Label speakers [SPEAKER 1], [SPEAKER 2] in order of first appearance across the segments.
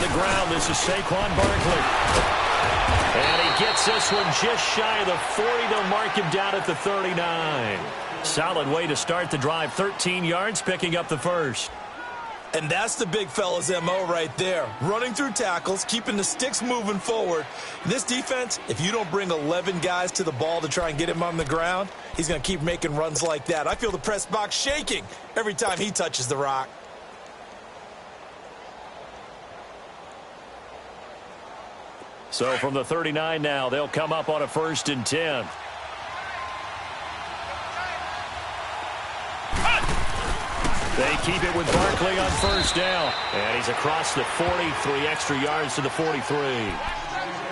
[SPEAKER 1] the ground. This is Saquon Barkley. And he gets this one just shy of the 40. They'll mark him down at the 39. Solid way to start the drive. 13 yards, picking up the first.
[SPEAKER 2] And that's the big fella's MO right there. Running through tackles, keeping the sticks moving forward. This defense, if you don't bring 11 guys to the ball to try and get him on the ground, he's going to keep making runs like that. I feel the press box shaking every time he touches the rock.
[SPEAKER 1] So from the 39 now, they'll come up on a 1st and 10. They keep it with Barkley on 1st down. And he's across the 40, 3 extra yards to the 43.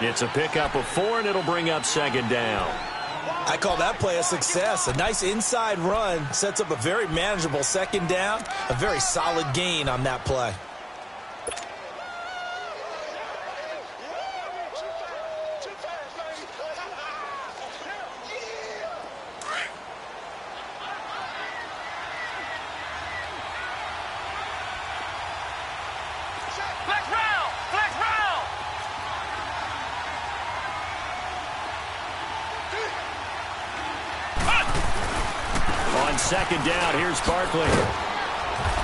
[SPEAKER 1] It's a pickup of 4, and it'll bring up 2nd down.
[SPEAKER 2] I call that play a success. A nice inside run sets up a very manageable 2nd down. A very solid gain on that play.
[SPEAKER 1] On 2nd down, here's Barkley.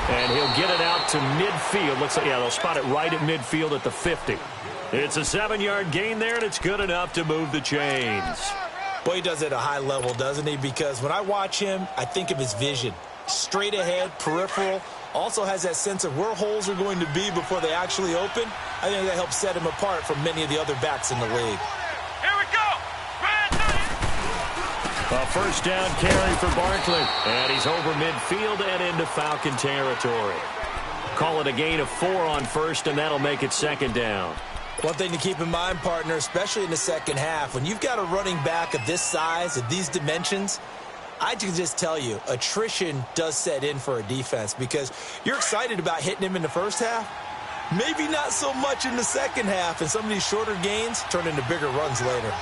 [SPEAKER 1] And he'll get it out to midfield. Looks like, yeah, they'll spot it right at midfield at the 50. It's a 7-yard gain there, and it's good enough to move the chains.
[SPEAKER 2] Boy, he does it at a high level, doesn't he? Because when I watch him, I think of his vision. Straight ahead, peripheral. Also has that sense of where holes are going to be before they actually open. I think that helps set him apart from many of the other backs in the league.
[SPEAKER 1] A 1st down carry for Barkley. And he's over midfield and into Falcon territory. Call it a gain of 4 on 1st, and that'll make it 2nd down.
[SPEAKER 2] One thing to keep in mind, partner, especially in the second half, when you've got a running back of this size, of these dimensions, I can just tell you, attrition does set in for a defense because you're excited about hitting him in the first half. Maybe not so much in the second half, and some of these shorter gains turn into bigger runs later.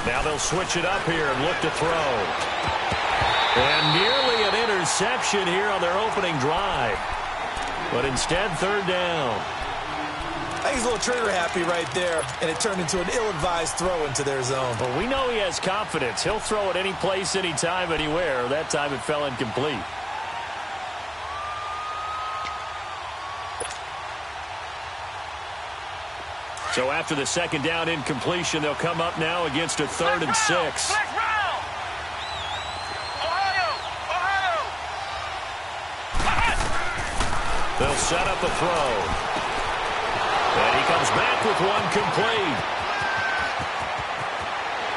[SPEAKER 1] Now they'll switch it up here and look to throw. And nearly an interception here on their opening drive. But instead, 3rd down.
[SPEAKER 2] I think he's a little trigger happy right there, and it turned into an ill-advised throw into their zone.
[SPEAKER 1] Well, we know he has confidence. He'll throw it any place, anytime, anywhere. That time it fell incomplete. So after the 2nd down incompletion, they'll come up now against a 3rd and 6. They'll set up a throw. And he comes back with one complete.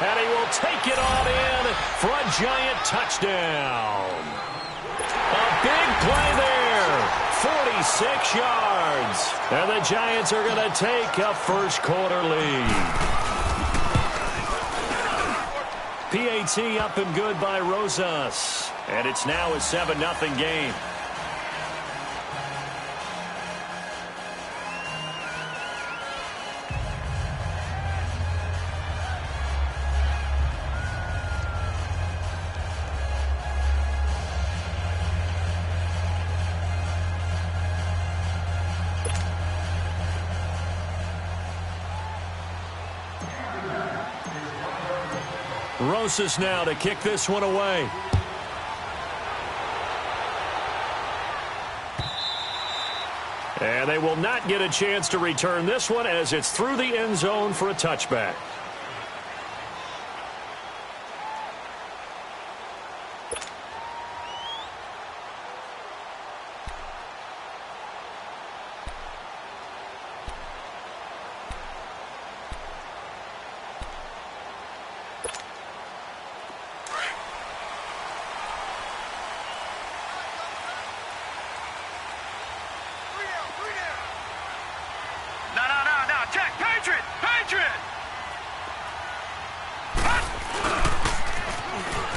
[SPEAKER 1] And he will take it on in for a giant touchdown. A big play there. 46 yards. And the Giants are going to take a first-quarter lead. PAT up and good by Rosas. And it's now a 7-0 game. Rosas now to kick this one away. And they will not get a chance to return this one as it's through the end zone for a touchback.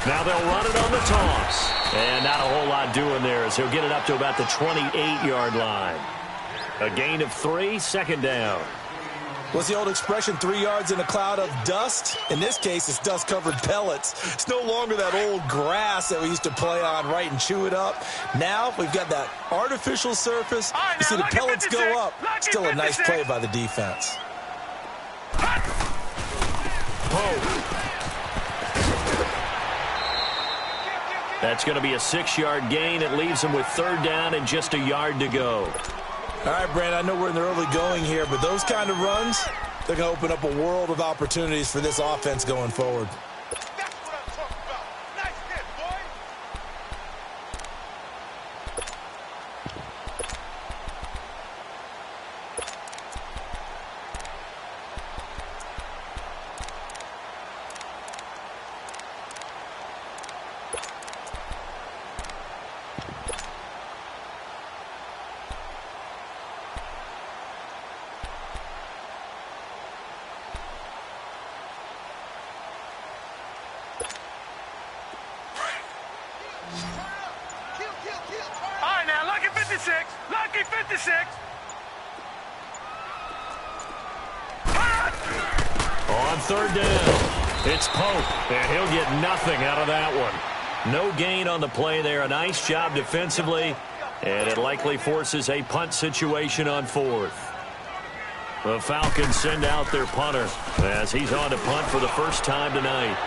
[SPEAKER 1] Now they'll run it on the toss. And not a whole lot doing there as he'll get it up to about the 28-yard line. A gain of 3, 2nd down.
[SPEAKER 2] What's the old expression, 3 yards in a cloud of dust? In this case, it's dust-covered pellets. It's no longer that old grass that we used to play on, right, and chew it up. Now we've got that artificial surface. You see the pellets go up. Still a nice play by the defense.
[SPEAKER 1] That's going to be a 6-yard gain. It leaves them with 3rd down and just a yard to go.
[SPEAKER 2] All right, Brand, I know we're in the early going here, but those kind of runs, they're going to open up a world of opportunities for this offense going forward.
[SPEAKER 3] That's what I'm talking about. Nice hit, boy. All right, now, lucky 56. Lucky 56.
[SPEAKER 1] On 3rd down, it's Pope, and he'll get nothing out of that one. No gain on the play there. A nice job defensively, and it likely forces a punt situation on 4th. The Falcons send out their punter as he's on to punt for the first time tonight.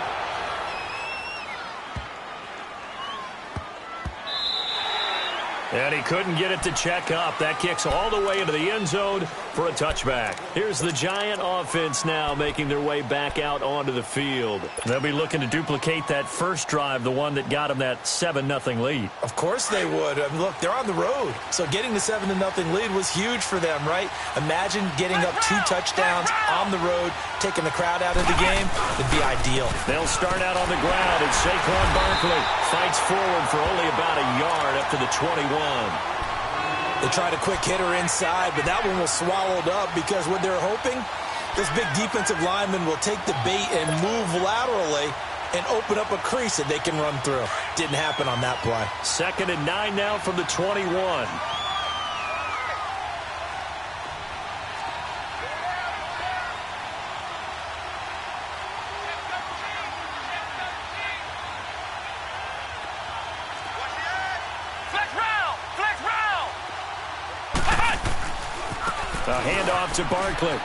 [SPEAKER 1] And he couldn't get it to check up. That kicks all the way into the end zone for a touchback. Here's the Giant offense now making their way back out onto the field. They'll be looking to duplicate that first drive, the one that got them that 7-0 lead.
[SPEAKER 2] Of course they would. I mean, look, they're on the road. So getting the 7-0 lead was huge for them, right? Imagine getting up 2 touchdowns on the road, taking the crowd out of the game. It'd be ideal.
[SPEAKER 1] They'll start out on the ground, and Saquon Barkley fights forward for only about a yard up to the 21.
[SPEAKER 2] They tried a quick hitter inside, but that one was swallowed up because what they're hoping, this big defensive lineman will take the bait and move laterally and open up a crease that they can run through. Didn't happen on that play.
[SPEAKER 1] 2nd and 9 now from the 21. A handoff to Barkley.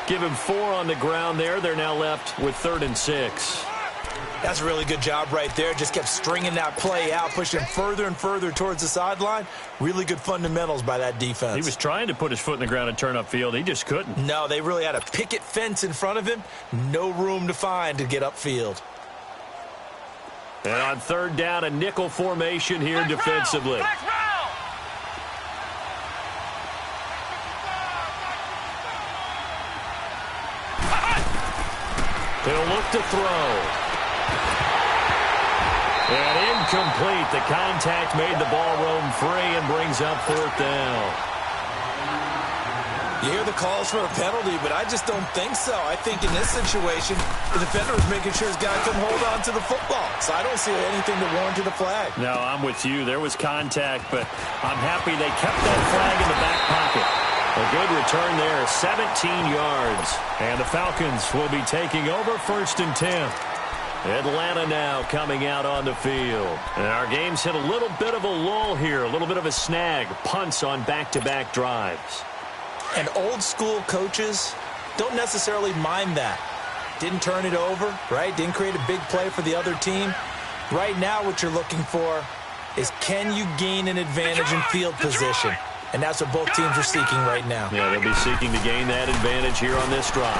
[SPEAKER 1] Give him 4 on the ground there. They're now left with 3rd and 6.
[SPEAKER 2] That's a really good job right there. Just kept stringing that play out, pushing further and further towards the sideline. Really good fundamentals by that defense.
[SPEAKER 1] He was trying to put his foot in the ground and turn upfield. He just couldn't.
[SPEAKER 2] No, they really had a picket fence in front of him. No room to find to get upfield.
[SPEAKER 1] And on 3rd down, a nickel formation here defensively. He'll look to throw. And incomplete. The contact made the ball roam free and brings up 4th down.
[SPEAKER 2] You hear the calls for a penalty, but I just don't think so. I think in this situation, the defender is making sure his guy couldn't hold on to the football. So I don't see anything to warrant a flag.
[SPEAKER 1] No, I'm with you. There was contact, but I'm happy they kept that flag in the back pocket. A good return there, 17 yards. And the Falcons will be taking over 1st and 10. Atlanta now coming out on the field. And our game's hit a little bit of a lull here, a little bit of a snag. Punts on back-to-back drives.
[SPEAKER 2] And old school coaches don't necessarily mind that. Didn't turn it over, right? Didn't create a big play for the other team. Right now what you're looking for is can you gain an advantage in field position? And that's what both teams are seeking right now.
[SPEAKER 1] Yeah, they'll be seeking to gain that advantage here on this drive.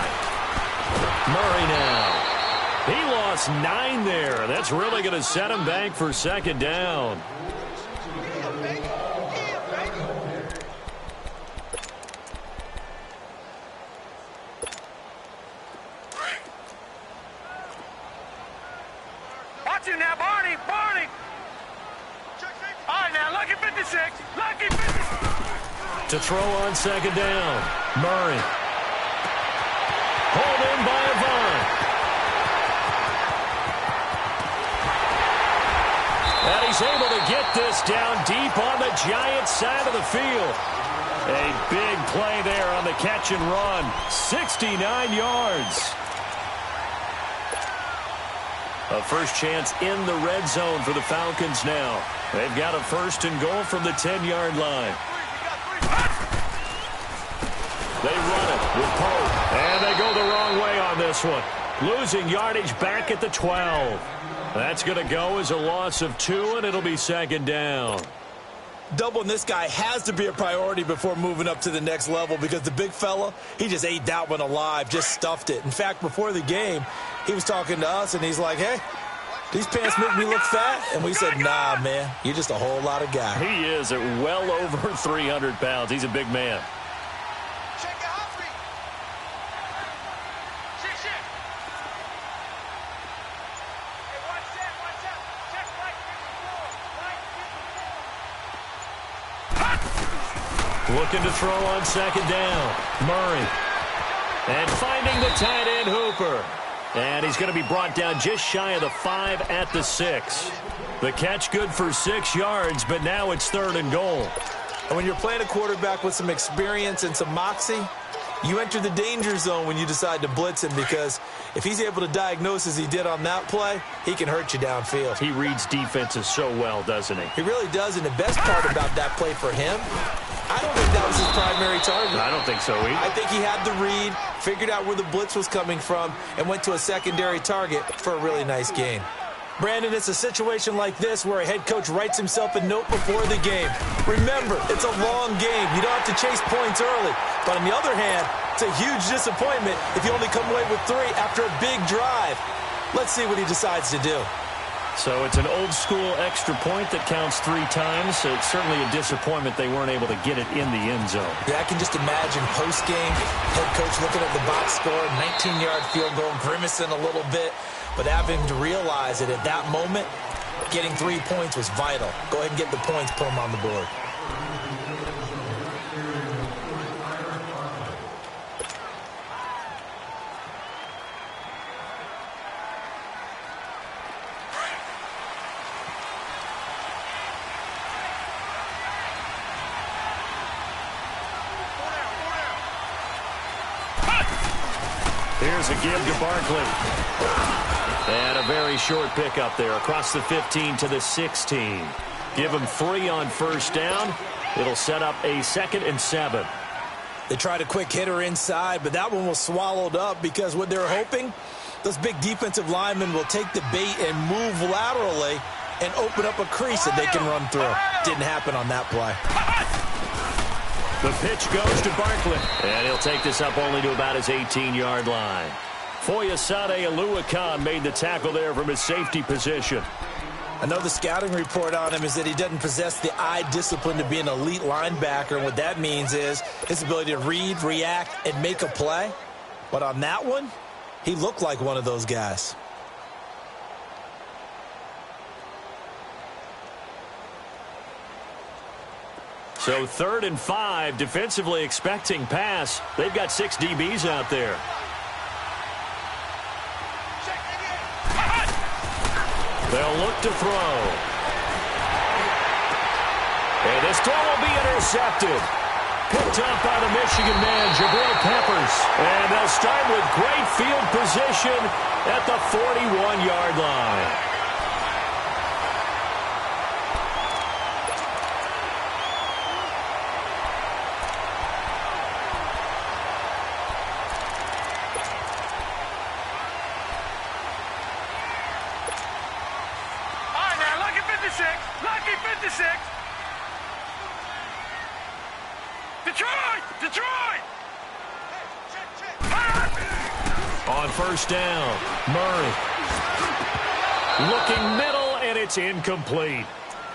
[SPEAKER 1] Murray now. He lost 9 there. That's really going to set him back for 2nd down.
[SPEAKER 3] Watch him now, Barney. Barney. All right, now, lucky 56. Lucky 56.
[SPEAKER 1] To throw on 2nd down. Murray. Pulled in by Avant. And he's able to get this down deep on the Giants side of the field. A big play there on the catch and run. 69 yards. A first chance in the red zone for the Falcons now. They've got a first and goal from the 10-yard line. They run it with Pope. And they go the wrong way on this one. Losing yardage back at the 12. That's going to go as a loss of 2, and it'll be second down.
[SPEAKER 2] Doubling this guy has to be a priority before moving up to the next level because the big fella, he just ate that one alive, just stuffed it. In fact, before the game, he was talking to us, and he's like, hey, these pants make me look fat? And we said, nah, man, you're just a whole lot of guy.
[SPEAKER 1] He is at well over 300 pounds. He's a big man. Looking to throw on second down. Murray. And finding the tight end Hooper. And he's going to be brought down just shy of the 5 at the 6. The catch good for 6 yards, but now it's 3rd and goal.
[SPEAKER 2] And when you're playing a quarterback with some experience and some moxie, you enter the danger zone when you decide to blitz him because if he's able to diagnose as he did on that play, he can hurt you downfield.
[SPEAKER 1] He reads defenses so well, doesn't he?
[SPEAKER 2] He really does, and the best part about that play for him, I don't think that was his primary target.
[SPEAKER 1] I don't think so either.
[SPEAKER 2] I think he had the read, figured out where the blitz was coming from, and went to a secondary target for a really nice gain. Brandon, it's a situation like this where a head coach writes himself a note before the game. Remember, it's a long game. You don't have to chase points early. But on the other hand, it's a huge disappointment if you only come away with 3 after a big drive. Let's see what he decides to do.
[SPEAKER 1] So it's an old-school extra point that counts 3 times. So it's certainly a disappointment they weren't able to get it in the end zone.
[SPEAKER 2] Yeah, I can just imagine post-game, head coach looking at the box score, 19-yard field goal, grimacing a little bit, but having to realize that at that moment, getting 3 points was vital. Go ahead and get the points, put them on the board.
[SPEAKER 1] Here's a give to Barkley. And a very short pickup there across the 15 to the 16. Give him 3 on first down. It'll set up a 2nd and 7.
[SPEAKER 2] They tried a quick hitter inside, but that one was swallowed up because what they're hoping, those big defensive linemen will take the bait and move laterally and open up a crease that they can run through. Didn't happen on that play.
[SPEAKER 1] The pitch goes to Barkley. And he'll take this up only to about his 18-yard line. Foyesade Oluwakan made the tackle there from his safety position.
[SPEAKER 2] I know the scouting report on him is that he doesn't possess the eye discipline to be an elite linebacker. And what that means is his ability to read, react, and make a play. But on that one, he looked like one of those guys.
[SPEAKER 1] So 3rd and 5, defensively expecting pass. They've got 6 DBs out there. They'll look to throw. And this throw will be intercepted. Picked up by the Michigan man, Jabril Peppers. And they'll start with great field position at the 41-yard line.
[SPEAKER 3] Lucky 56. Detroit!
[SPEAKER 1] On first down, Murray. Looking middle, and it's incomplete.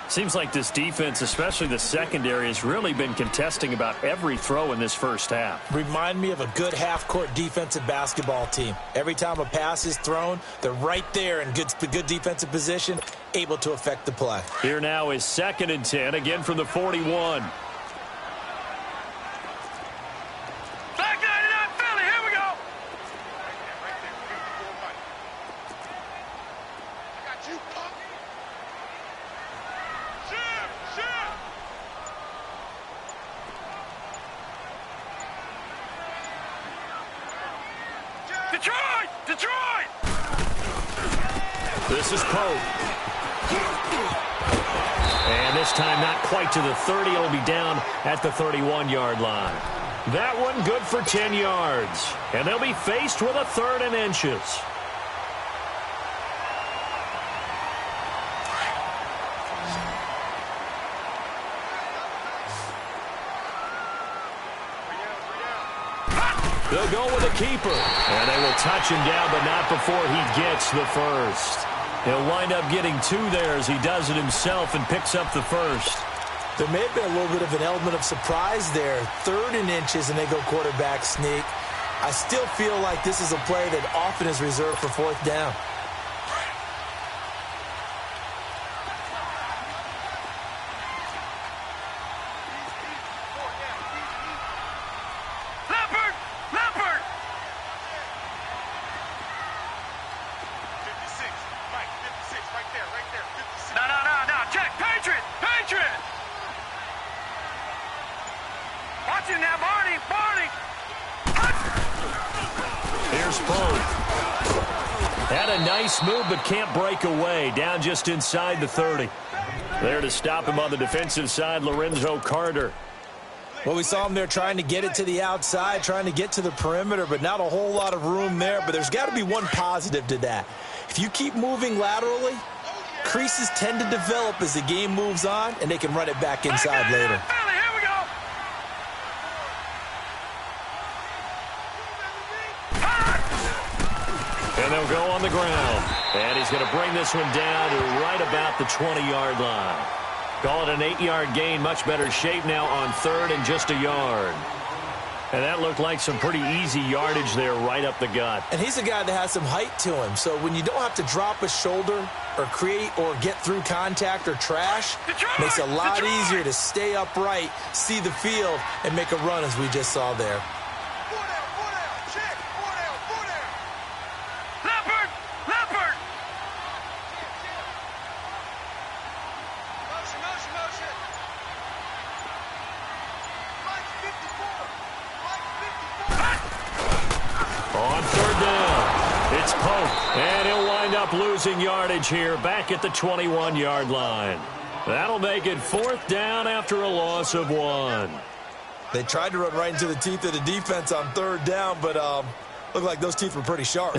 [SPEAKER 1] Seems like this defense, especially the secondary, has really been contesting about every throw in this first half.
[SPEAKER 2] Remind me of a good half-court defensive basketball team. Every time a pass is thrown, they're right there in good defensive position, able to affect the play.
[SPEAKER 1] Here now is 2nd and 10, again from the 41.
[SPEAKER 3] Back 99 Philly, here we go. I got you, punk. Detroit! Detroit!
[SPEAKER 1] This is Pope. And this time not quite to the 30. It'll be down at the 31-yard line. That one good for 10 yards. And they'll be faced with a 3rd and inches. They'll go with a keeper. And they will touch him down, but not before he gets the first. He'll wind up getting 2 there as he does it himself and picks up the first.
[SPEAKER 2] There may have been a little bit of an element of surprise there. 3rd and inches, and they go quarterback sneak. I still feel like this is a play that often is reserved for 4th down.
[SPEAKER 1] Move but can't break away. Down just inside the 30. There to stop him on the defensive side, Lorenzo Carter.
[SPEAKER 2] Well, we saw him there trying to get it to the outside, trying to get to the perimeter, but not a whole lot of room there. But there's got to be one positive to that. If you keep moving laterally, creases tend to develop as the game moves on, and they can run it back inside later.
[SPEAKER 1] And they'll go on the ground. And he's going to bring this one down to right about the 20-yard line. Call it an 8-yard gain. Much better shape now on 3rd and just a yard. And that looked like some pretty easy yardage there right up the gut.
[SPEAKER 2] And he's a guy that has some height to him. So when you don't have to drop a shoulder or create or get through contact or trash, makes it a lot easier to stay upright, see the field, and make a run as we just saw there.
[SPEAKER 1] Losing yardage here back at the 21-yard line. That'll make it 4th down after a loss of 1.
[SPEAKER 2] They tried to run right into the teeth of the defense on 3rd down, but looked like those teeth were pretty sharp.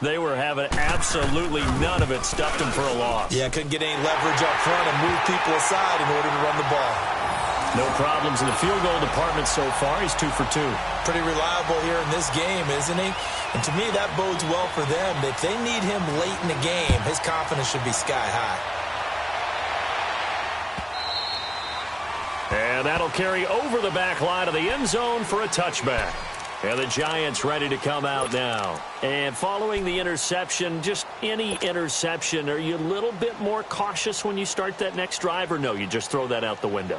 [SPEAKER 1] They were having absolutely none of it. Stuffed them for a loss.
[SPEAKER 2] Yeah, couldn't get any leverage up front and move people aside in order to run the ball.
[SPEAKER 1] No problems in the field goal department so far. He's 2 for 2.
[SPEAKER 2] Pretty reliable here in this game, isn't he? And to me, that bodes well for them. If they need him late in the game, his confidence should be sky high.
[SPEAKER 1] And that'll carry over the back line of the end zone for a touchback. And the Giants ready to come out now. And following the interception, just any interception, are you a little bit more cautious when you start that next drive, or no, you just throw that out the window?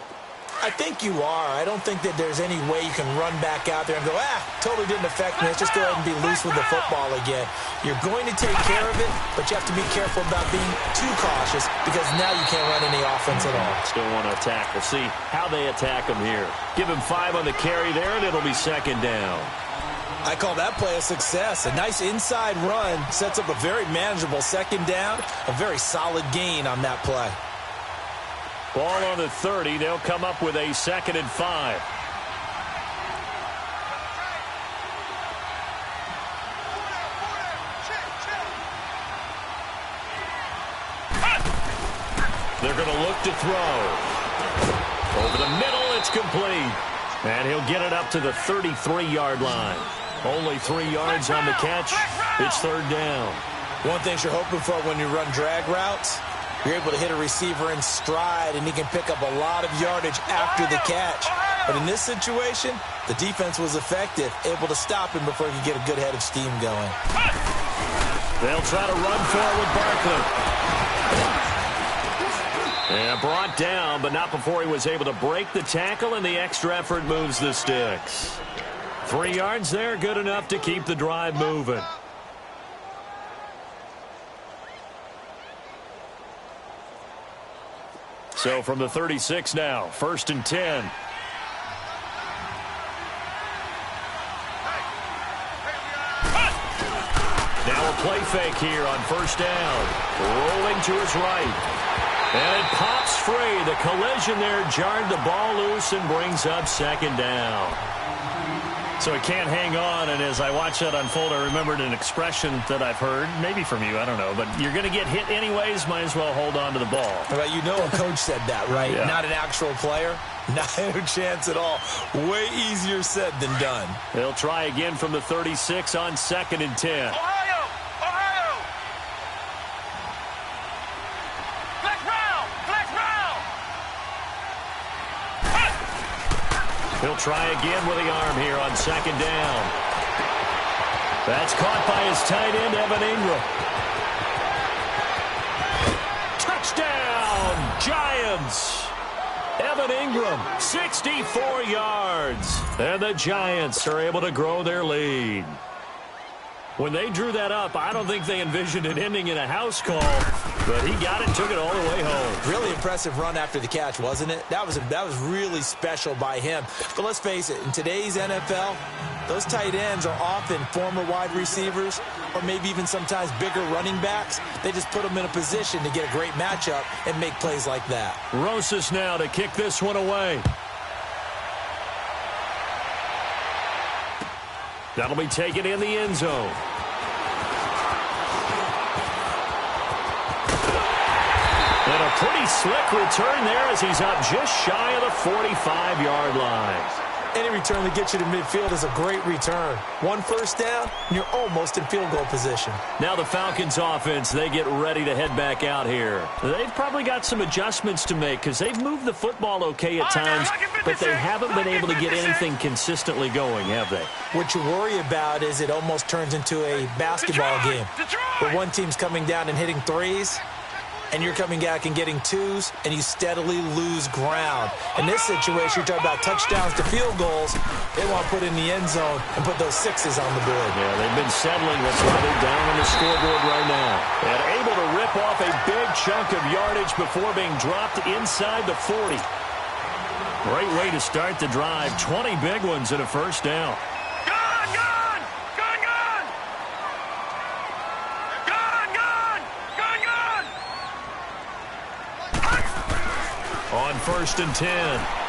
[SPEAKER 2] I think you are. I don't think that there's any way you can run back out there and go, totally didn't affect me. Let's just go ahead and be loose with the football again. You're going to take care of it, but you have to be careful about being too cautious because now you can't run any offense at all.
[SPEAKER 1] Still want to attack. We'll see how they attack him here. Give him 5 on the carry there, and it'll be 2nd down.
[SPEAKER 2] I call that play a success. A nice inside run sets up a very manageable 2nd down, a very solid gain on that play.
[SPEAKER 1] Ball on the 30. They'll come up with a 2nd and 5. They're going to look to throw. Over the middle, it's complete. And he'll get it up to the 33-yard line. Only 3 yards on the catch. It's 3rd down.
[SPEAKER 2] One thing you're hoping for when you run drag routes, you're able to hit a receiver in stride, and he can pick up a lot of yardage after the catch. But in this situation, the defense was effective, able to stop him before he could get a good head of steam going.
[SPEAKER 1] They'll try to run forward Barkley. And brought down, but not before he was able to break the tackle, and the extra effort moves the sticks. 3 yards there, good enough to keep the drive moving. So from the 36 now, 1st and 10. Now a play fake here on first down. Rolling to his right. And it pops free. The collision there jarred the ball loose and brings up second down. So it can't hang on, and as I watch that unfold, I remembered an expression that I've heard, maybe from you, I don't know, but you're going to get hit anyways, might as well hold on to the ball.
[SPEAKER 2] Well, you know a coach said that, right?
[SPEAKER 1] Yeah. Not
[SPEAKER 2] an actual player. Not a chance at all. Way easier said than done.
[SPEAKER 1] They'll try again from the 36 on 2nd and 10.
[SPEAKER 3] Ohio! Ohio! Flex round! Flex round!
[SPEAKER 1] He'll try again with the arm here on 2nd down. That's caught by his tight end, Evan Ingram. Touchdown, Giants! Evan Ingram, 64 yards. And the Giants are able to grow their lead. When they drew that up, I don't think they envisioned it ending in a house call, but he got it, took it all the way home.
[SPEAKER 2] Really impressive run after the catch, wasn't it? That was really special by him. But let's face it, in today's NFL, those tight ends are often former wide receivers or maybe even sometimes bigger running backs. They just put them in a position to get a great matchup and make plays like that.
[SPEAKER 1] Rosas now to kick this one away. That'll be taken in the end zone. And a pretty slick return there as he's up just shy of the 45-yard line.
[SPEAKER 2] Any return that gets you to midfield is a great return. One first down, and you're almost in field goal position.
[SPEAKER 1] Now the Falcons offense, they get ready to head back out here. They've probably got some adjustments to make because they've moved the football okay at times, but they haven't been able to get anything consistently going, have they?
[SPEAKER 2] What you worry about is it almost turns into a basketball game where one team's coming down and hitting threes, and you're coming back and getting twos, and you steadily lose ground. In this situation, you're talking about touchdowns to field goals. They want to put in the end zone and put those sixes on the board.
[SPEAKER 1] Yeah, they've been settling. That's why they're down on the scoreboard right now. And able to rip off a big chunk of yardage before being dropped inside the 40. Great way to start the drive. 20 big ones and a first down. On 1st and 10,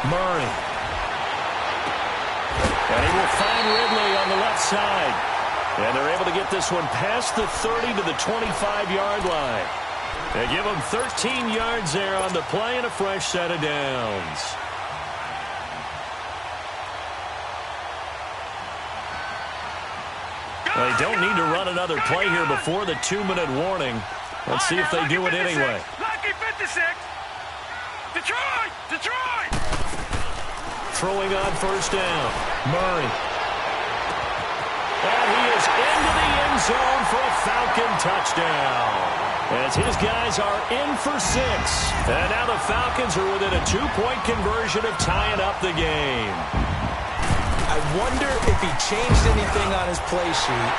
[SPEAKER 1] Murray. And he will find Ridley on the left side. And they're able to get this one past the 30 to the 25-yard line. They give him 13 yards there on the play and a fresh set of downs. They don't need to run another play here before the 2-minute warning. Let's see if they do it anyway.
[SPEAKER 3] Lucky 56. Detroit! Detroit!
[SPEAKER 1] Throwing on 1st down. Murray. And he is into the end zone for a Falcon touchdown. As his guys are in for 6. And now the Falcons are within a 2-point conversion of tying up the game.
[SPEAKER 2] I wonder if he changed anything on his play sheet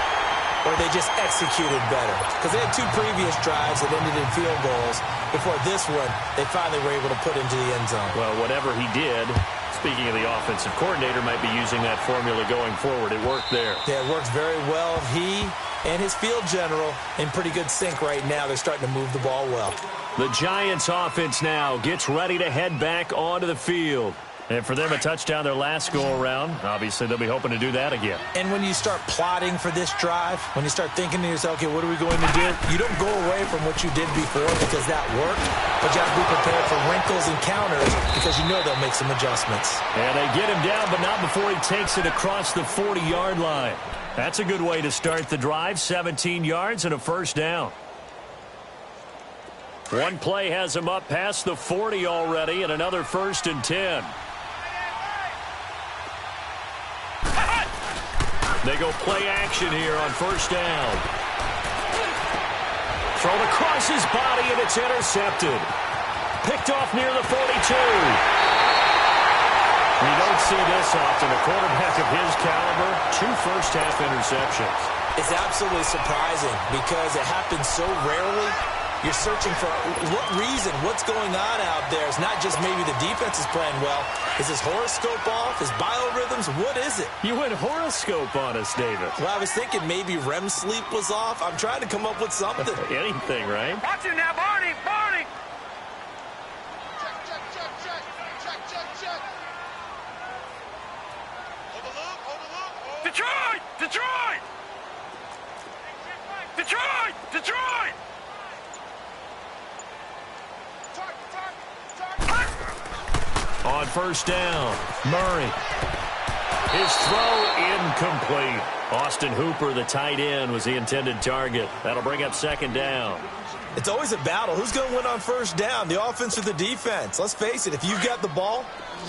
[SPEAKER 2] or they just executed better. Because they had 2 previous drives that ended in field goals. Before this one, they finally were able to put into the end zone.
[SPEAKER 1] Well, whatever he did, speaking of the offensive coordinator, might be using that formula going forward. It worked there.
[SPEAKER 2] Yeah, it works very well. He and his field general in pretty good sync right now. They're starting to move the ball well.
[SPEAKER 1] The Giants offense now gets ready to head back onto the field. And for them, a touchdown their last go-around. Obviously, they'll be hoping to do that again.
[SPEAKER 2] And when you start plotting for this drive, when you start thinking to yourself, okay, what are we going to do? You don't go away from what you did before because that worked, but you have to be prepared for wrinkles and counters because you know they'll make some adjustments.
[SPEAKER 1] And they get him down, but not before he takes it across the 40-yard line. That's a good way to start the drive. 17 yards and a first down. One play has him up past the 40 already, and another 1st and 10. They go play action here on 1st down. Thrown across his body, and it's intercepted. Picked off near the 42. You don't see this often. A quarterback of his caliber, 2 first-half interceptions.
[SPEAKER 2] It's absolutely surprising because it happens so rarely. You're searching for what reason, what's going on out there. It's not just maybe the defense is playing well. Is his horoscope off? His biorhythms? What is it?
[SPEAKER 1] You went horoscope on us, David.
[SPEAKER 2] Well, I was thinking maybe REM sleep was off. I'm trying to come up with something.
[SPEAKER 1] Anything, right?
[SPEAKER 3] Watch it now, Barney! Barney! Detroit! Detroit! Detroit! Detroit!
[SPEAKER 1] On first down, Murray. His throw incomplete. Austin Hooper, the tight end, was the intended target. That'll bring up second down.
[SPEAKER 2] It's always a battle. Who's going to win on first down, the offense or the defense? Let's face it, if you've got the ball,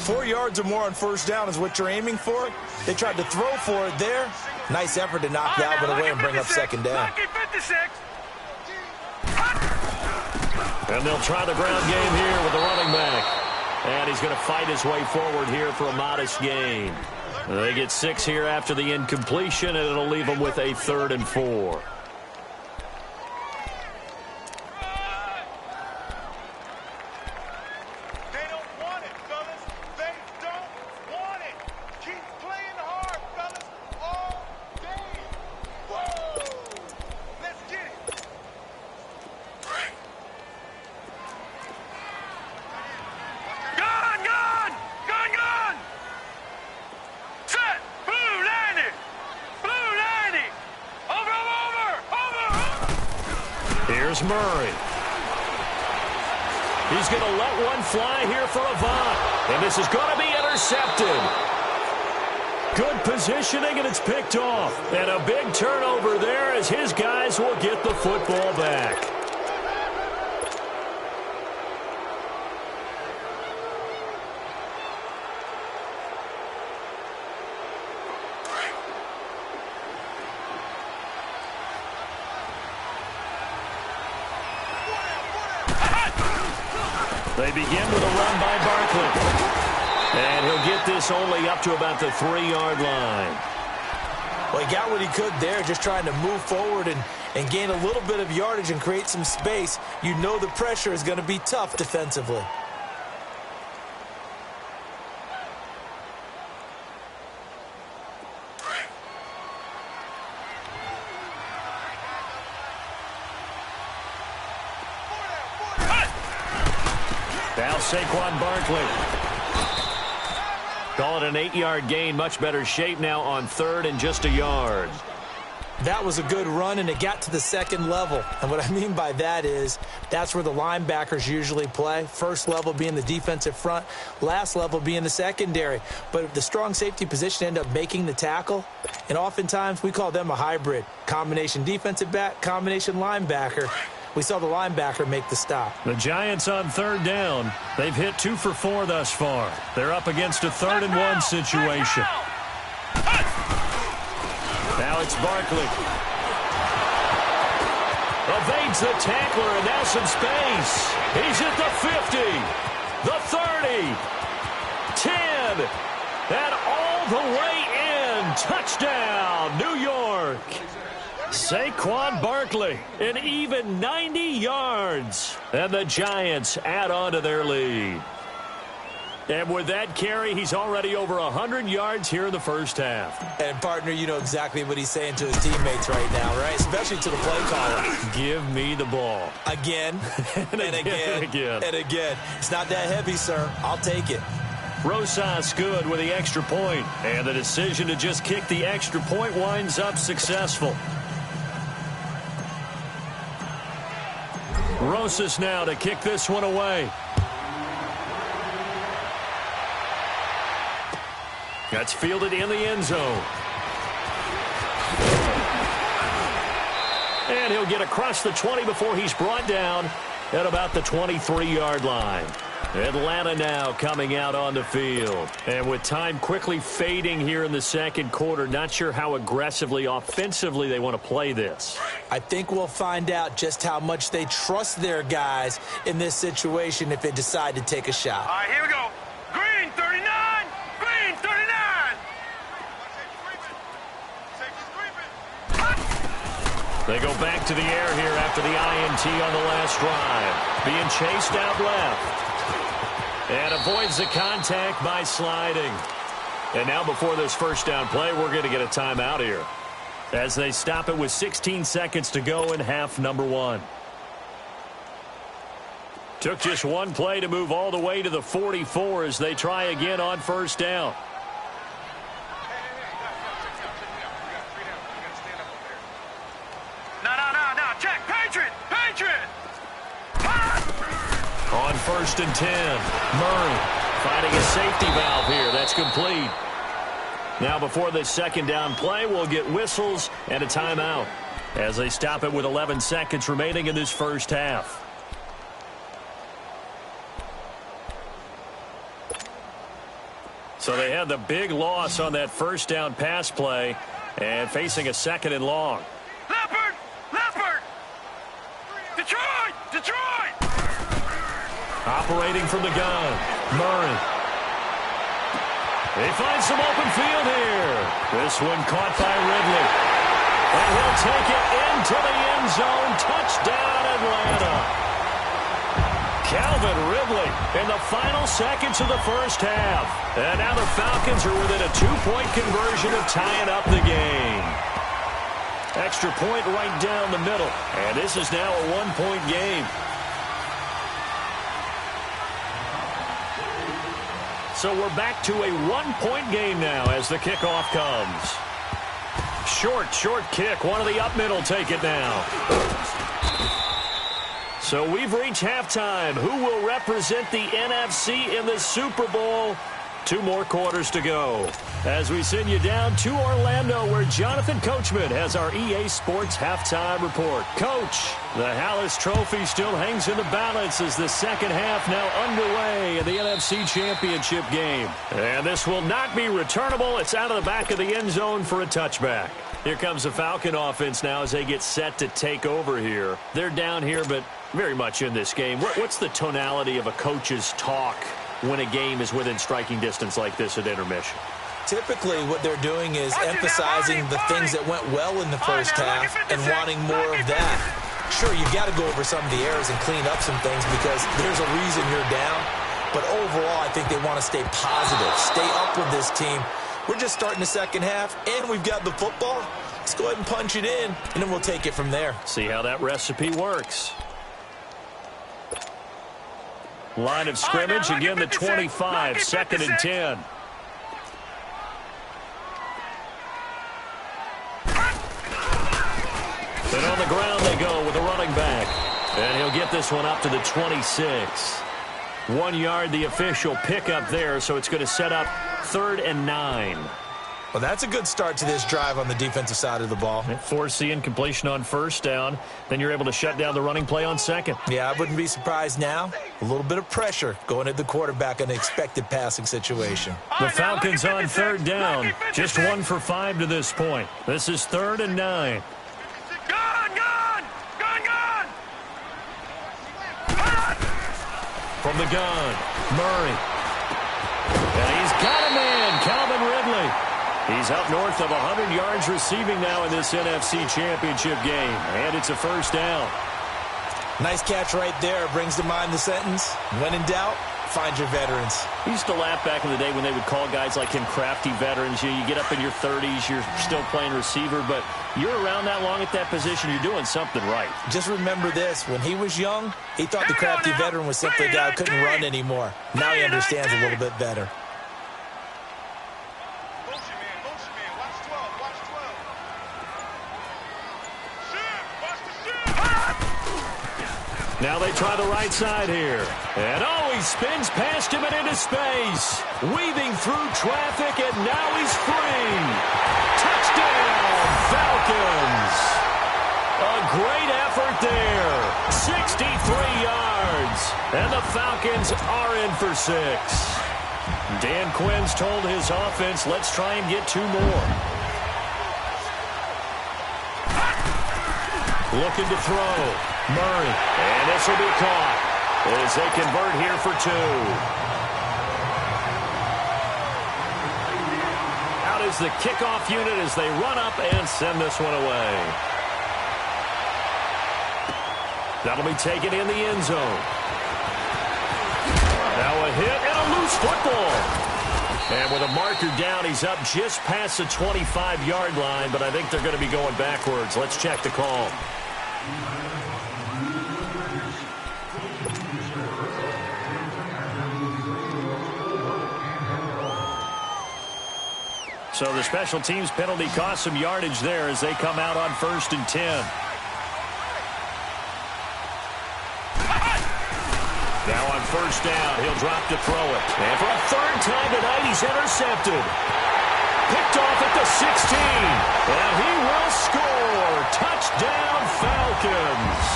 [SPEAKER 2] 4 yards or more on first down is what you're aiming for. They tried to throw for it there. Nice effort to knock that one away and bring up second down.
[SPEAKER 1] And they'll try the ground game here with the running back. And he's going to fight his way forward here for a modest gain. They get 6 here after the incompletion, and it'll leave them with a 3rd and 4. Here's Murray. He's going to let one fly here for Avant. And this is going to be intercepted. Good positioning, and it's picked off. And a big turnover there as his guys will get the football back. They begin with a run by Barkley. And he'll get this only up to about the 3-yard line.
[SPEAKER 2] Well, he got what he could there, just trying to move forward and gain a little bit of yardage and create some space. You know the pressure is going to be tough defensively.
[SPEAKER 1] Now Saquon Barkley. Call it an 8-yard gain. Much better shape now on 3rd and just a yard.
[SPEAKER 2] That was a good run, and it got to the second level. And what I mean by that is that's where the linebackers usually play. First level being the defensive front, last level being the secondary. But the strong safety position ended up making the tackle, and oftentimes we call them a hybrid. Combination defensive back, combination linebacker. We saw the linebacker make the stop.
[SPEAKER 1] The Giants on 3rd down. They've hit 2 for 4 thus far. They're up against a 3rd and 1 situation. Now it's Barkley. Evades the tackler, and now some space. He's at the 50, the 30, 10, and all the way in. Touchdown, New York. Saquon Barkley, an even 90 yards. And the Giants add on to their lead. And with that carry, he's already over 100 yards here in the first half.
[SPEAKER 2] And, partner, you know exactly what he's saying to his teammates right now, right? Especially to the play caller.
[SPEAKER 1] Give me the ball.
[SPEAKER 2] Again, and again, and again. It's not that heavy, sir. I'll take it.
[SPEAKER 1] Rosas good with the extra point. And the decision to just kick the extra point winds up successful. Rosas now to kick this one away. That's fielded in the end zone. And he'll get across the 20 before he's brought down at about the 23-yard line. Atlanta now coming out on the field. And with time quickly fading here in the second quarter, not sure how aggressively, offensively they want to play this.
[SPEAKER 2] I think we'll find out just how much they trust their guys in this situation if they decide to take a shot.
[SPEAKER 3] All right, here we go. Green 39. Green 39.
[SPEAKER 1] They go back to the air here after the INT on the last drive. Being chased out left. And avoids the contact by sliding. And now before this first down play, we're going to get a timeout here, as they stop it with 16 seconds to go in half number 1. Took just one play to move all the way to the 44 as they try again on first down.
[SPEAKER 3] No. Check. Patriot.
[SPEAKER 1] On first and 10, Murray finding a safety valve here. That's complete. Now before this second down play, we'll get whistles and a timeout as they stop it with 11 seconds remaining in this first half. So they had the big loss on that first down pass play and facing a second and long.
[SPEAKER 3] Leopard! Detroit!
[SPEAKER 1] Operating from the gun, Murray. They find some open field here. This one caught by Ridley. And he'll take it into the end zone. Touchdown, Atlanta. Calvin Ridley in the final seconds of the first half. And now the Falcons are within a 2-point conversion of tying up the game. Extra point right down the middle. And this is now a 1-point game. So we're back to a 1-point game now as the kickoff comes. Short kick. One of the up middle take it now. So we've reached halftime. Who will represent the NFC in the Super Bowl? 2 more quarters to go as we send you down to Orlando, where Jonathan Coachman has our EA Sports halftime report. Coach, the Hallis Trophy still hangs in the balance as the second half now underway in the NFC Championship game. And this will not be returnable. It's out of the back of the end zone for a touchback. Here comes the Falcon offense now as they get set to take over here. They're down here, but very much in this game. What's the tonality of a coach's talk when a game is within striking distance like this at intermission?
[SPEAKER 2] Typically, what they're doing is emphasizing the things that went well in the first half and wanting more of that. Sure, you've got to go over some of the errors and clean up some things because there's a reason you're down. But overall, I think they want to stay positive, stay up with this team. We're just starting the second half, and we've got the football. Let's go ahead and punch it in, and then we'll take it from there.
[SPEAKER 1] See how that recipe works. Line of scrimmage, again the 25, 2nd and 10. And on the ground they go with a running back. And he'll get this one up to the 26. 1 yard, the official pickup there, so it's going to set up 3rd and 9.
[SPEAKER 2] Well, that's a good start to this drive on the defensive side of the ball.
[SPEAKER 1] Force the incompletion on first down. Then you're able to shut down the running play on second.
[SPEAKER 2] Yeah, I wouldn't be surprised now. A little bit of pressure going at the quarterback in an expected passing situation.
[SPEAKER 1] The Falcons on 3rd down. Just 1 for 5 to this point. This is 3rd and 9.
[SPEAKER 3] Gone!
[SPEAKER 1] From the gun, Murray. And he's got a man, Calvin Ridley. He's up north of 100 yards receiving now in this NFC Championship game. And it's a first down.
[SPEAKER 2] Nice catch right there. Brings to mind the sentence, when in doubt, find your veterans.
[SPEAKER 1] I used to laugh back in the day when they would call guys like him crafty veterans. You get up in your 30s, you're still playing receiver, but you're around that long at that position, you're doing something right.
[SPEAKER 2] Just remember this. When he was young, he thought the crafty veteran was simply a guy who couldn't run anymore. Now he understands a little bit better.
[SPEAKER 1] Now they try the right side here. And he spins past him and into space. Weaving through traffic, and now he's free. Touchdown, Falcons. A great effort there. 63 yards. And the Falcons are in for 6. Dan Quinn's told his offense, let's try and get 2 more. Looking to throw. Murray. And this will be caught as they convert here for 2. Out is the kickoff unit as they run up and send this one away. That'll be taken in the end zone. Now a hit and a loose football. And with a marker down, he's up just past the 25-yard line, but I think they're going to be going backwards. Let's check the call. So the special teams penalty cost some yardage there as they come out on 1st and 10. Now on 1st down, he'll drop to throw it. And for a 3rd time tonight, he's intercepted. Picked off at the 16. And he will score. Touchdown, Falcons.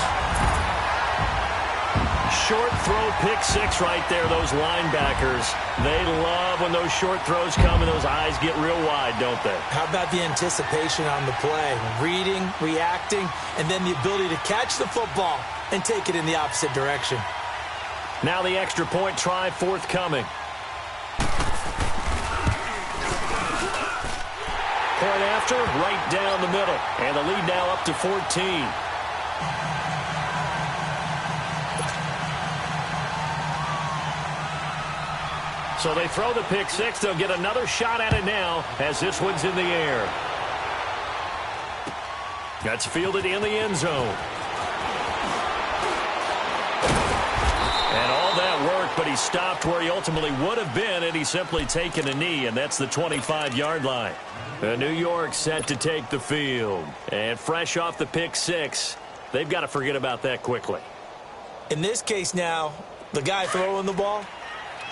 [SPEAKER 1] Short throw, pick 6 right there, those linebackers. They love when those short throws come and those eyes get real wide, don't they?
[SPEAKER 2] How about the anticipation on the play? Reading, reacting, and then the ability to catch the football and take it in the opposite direction.
[SPEAKER 1] Now the extra point try forthcoming. Point after, right down the middle. And the lead now up to 14. So they throw the pick 6. They'll get another shot at it now as this one's in the air. That's fielded in the end zone. And all that work, but he stopped where he ultimately would have been, and he's simply taken a knee, and that's the 25-yard line. New York set to take the field. And fresh off the pick 6, they've got to forget about that quickly.
[SPEAKER 2] In this case now, the guy throwing the ball,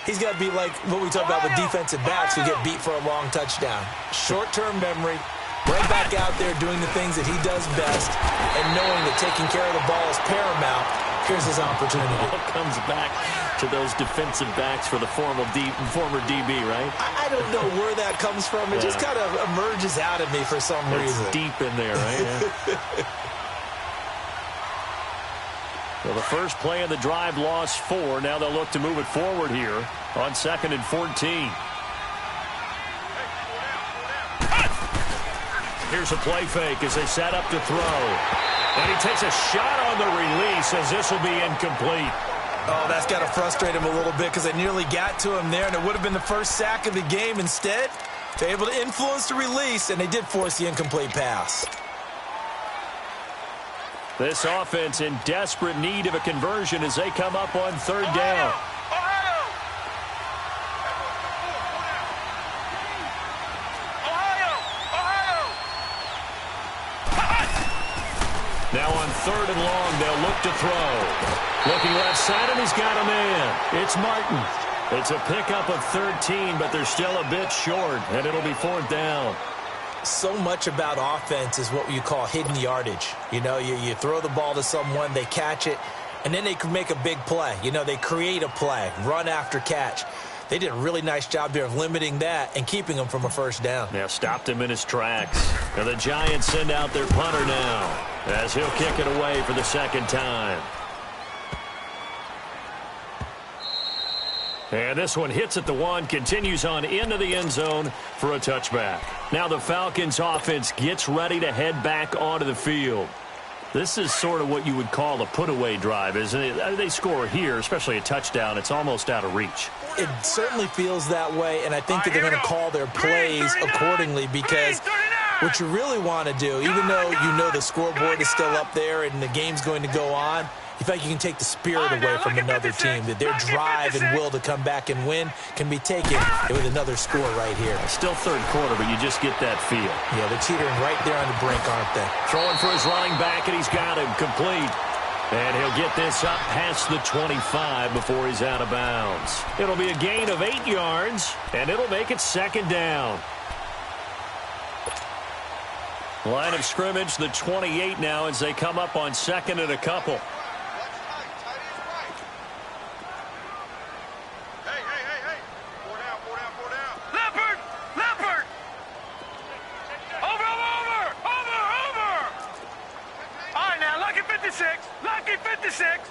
[SPEAKER 2] he's got to be like what we talk about with defensive backs who get beat for a long touchdown. Short-term memory, right back out there doing the things that he does best, and knowing that taking care of the ball is paramount. Here's his opportunity.
[SPEAKER 1] It all comes back to those defensive backs for the former DB, right?
[SPEAKER 2] I don't know where that comes from. It just kind of emerges out of me for some reason.
[SPEAKER 1] It's deep in there, right? Yeah. Well, the first play of the drive lost 4. Now they'll look to move it forward here on 2nd and 14. Here's a play fake as they set up to throw. And he takes a shot on the release as this will be incomplete.
[SPEAKER 2] Oh, that's got to frustrate him a little bit because they nearly got to him there, and it would have been the first sack of the game. Instead, they're able to influence the release, and they did force the incomplete pass.
[SPEAKER 1] This offense in desperate need of a conversion as they come up on 3rd down. Now on 3rd and long, they'll look to throw. Looking left side, and he's got a man. It's Martin. It's a pickup of 13, but they're still a bit short, and it'll be 4th down.
[SPEAKER 2] So much about offense is what you call hidden yardage. You know, you throw the ball to someone, they catch it, and then they can make a big play. You know, they create a play, run after catch. They did a really nice job there of limiting that and keeping him from a 1st down.
[SPEAKER 1] Yeah, stopped him in his tracks. And the Giants send out their punter now as he'll kick it away for the 2nd time. And this one hits at the 1, continues on into the end zone for a touchback. Now the Falcons offense gets ready to head back onto the field. This is sort of what you would call a put-away drive, isn't it? They score here, especially a touchdown. It's almost out of reach.
[SPEAKER 2] It certainly feels that way, and I think that they're going to call their plays accordingly because what you really want to do, even though you know the scoreboard is still up there and the game's going to go on, you feel like you can take the spirit away from another team, that their drive and will to come back and win can be taken with another score right here.
[SPEAKER 1] Still 3rd quarter, but you just get that feel.
[SPEAKER 2] Yeah, they're teetering right there on the brink, aren't they?
[SPEAKER 1] Throwing for his running back, and he's got him complete. And he'll get this up past the 25 before he's out of bounds. It'll be a gain of 8 yards, and it'll make it 2nd down. Line of scrimmage, the 28 now as they come up on 2nd and a couple.
[SPEAKER 3] Lucky 56.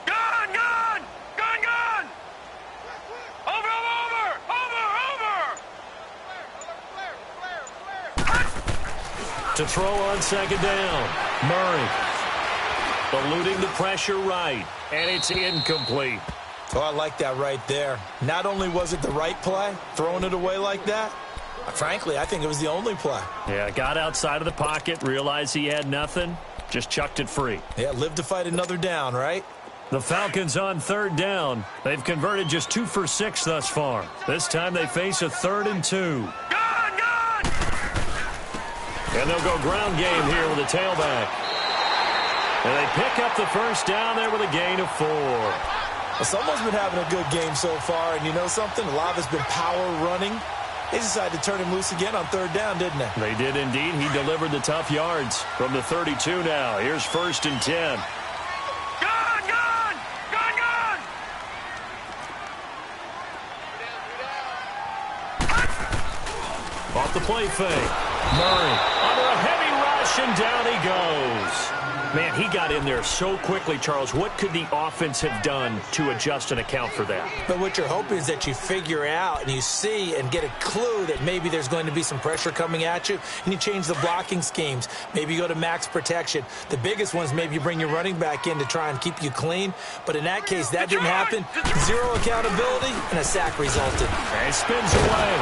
[SPEAKER 3] Gone, gone. Gone, gone. Over.
[SPEAKER 1] To throw on 2nd down. Murray. Eluding the pressure right, and it's incomplete.
[SPEAKER 2] Oh, I like that right there. Not only was it the right play, throwing it away like that, frankly, I think it was the only play.
[SPEAKER 1] Yeah, got outside of the pocket, realized he had nothing, just chucked it free.
[SPEAKER 2] Yeah, live to fight another down, right?
[SPEAKER 1] The Falcons on third down. They've converted just 2 for 6 thus far. This time they face a 3rd and 2.
[SPEAKER 3] Gone!
[SPEAKER 1] And they'll go ground game here with a tailback. And they pick up the first down there with a gain of 4.
[SPEAKER 2] Well, someone's been having a good game so far, and you know something? A lot of it's been power running. They decided to turn him loose again on third down, didn't they?
[SPEAKER 1] They did indeed. He delivered the tough yards from the 32 now. Here's 1st and 10.
[SPEAKER 3] Gone!
[SPEAKER 1] Off the play fake. Murray under a heavy rush, and down he goes. Man, he got in there so quickly, Charles. What could the offense have done to adjust and account for that?
[SPEAKER 2] But what you're hoping is that you figure out and you see and get a clue that maybe there's going to be some pressure coming at you, and you change the blocking schemes. Maybe you go to max protection. The biggest one is maybe you bring your running back in to try and keep you clean. But in that case, that didn't happen. Zero accountability, and a sack resulted.
[SPEAKER 1] And he spins away.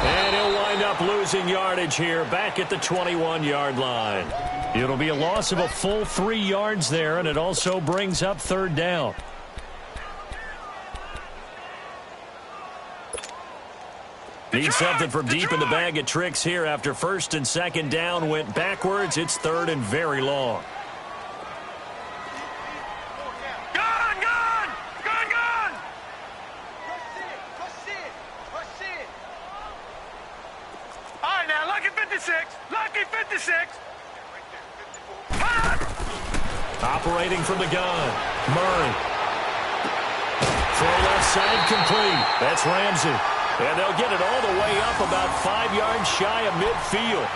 [SPEAKER 1] And he'll wind up losing yardage here back at the 21-yard line. It'll be a loss of a full 3 yards there, and it also brings up third down. Need something from deep in the bag of tricks here after 1st and 2nd down went backwards. It's 3rd and very long.
[SPEAKER 3] Gone! All right, now, lucky 56.
[SPEAKER 1] Operating from the gun. Murray. Throw left side complete. That's Ramsey. And they'll get it all the way up about 5 yards shy of midfield.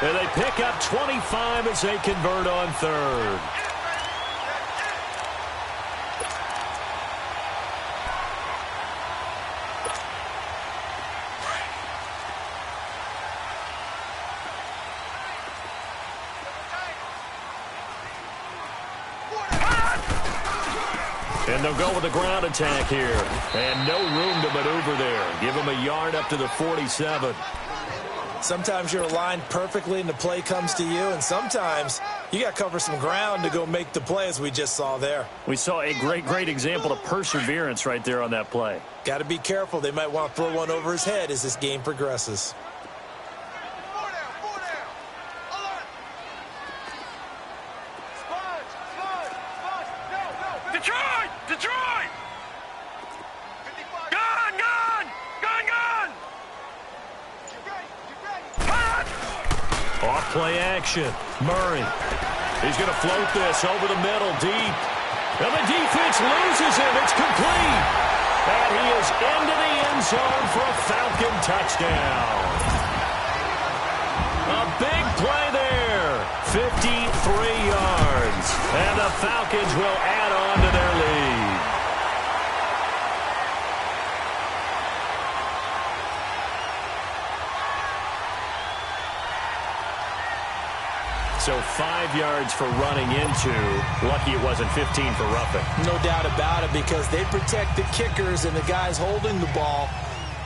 [SPEAKER 1] And they pick up 25 as they convert on 3rd. And they'll go with the ground attack here. And no room to maneuver there. Give them a yard up to the 47.
[SPEAKER 2] Sometimes you're aligned perfectly and the play comes to you, and sometimes you got to cover some ground to go make the play, as we just saw there.
[SPEAKER 1] We saw a great example of perseverance right there on that play.
[SPEAKER 2] Got to be careful. They might want to throw one over his head as this game progresses.
[SPEAKER 3] Detroit! Gone!
[SPEAKER 1] Off play action. Murray. He's going to float this over the middle deep. And the defense loses him. It's complete. And he is into the end zone for a Falcon touchdown. A big play there. 53 yards. And the Falcons will add on to their lead. So 5 yards for running into. Lucky it wasn't 15 for roughing.
[SPEAKER 2] No doubt about it, because they protect the kickers and the guys holding the ball